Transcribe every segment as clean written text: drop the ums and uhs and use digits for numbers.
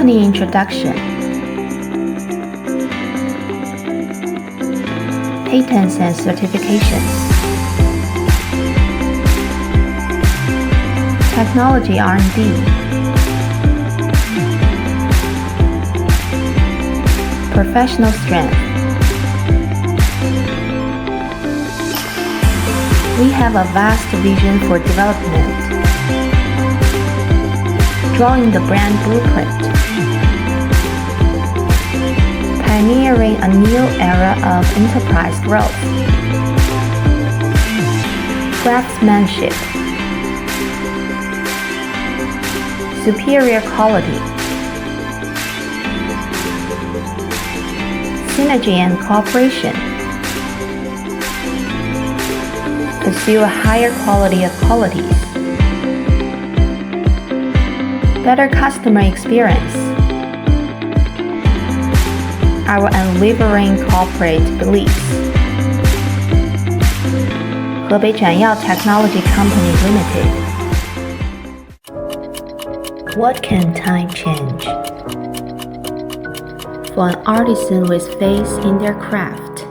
Company introduction. Patents and certifications. Technology R&D. Professional strength. We have a vast vision for development, drawing the brand blueprint, pioneering a new era of enterprise growth, craftsmanship, superior quality, synergy and cooperation. Pursue a higher quality of qualities. Better customer experience. Our unwavering corporate beliefs. Hebei ZhYao Technology Company Limited. What can time change? For an artisan with faith in their craft,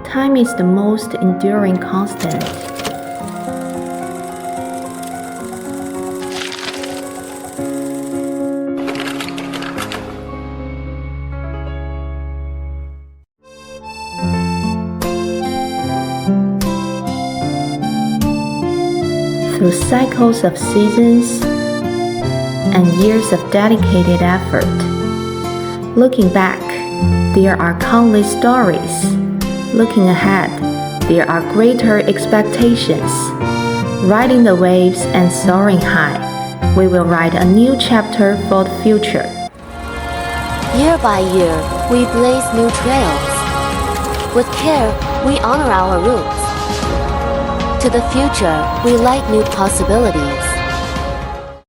time is the most enduring constant. Through cycles of seasons and years of dedicated effort, looking back, there are countless stories. Looking ahead, there are greater expectations. Riding the waves and soaring high, we will write a new chapter for the future. Year by year, we blaze new trails. With care, we honor our roots. To the future, we light new possibilities.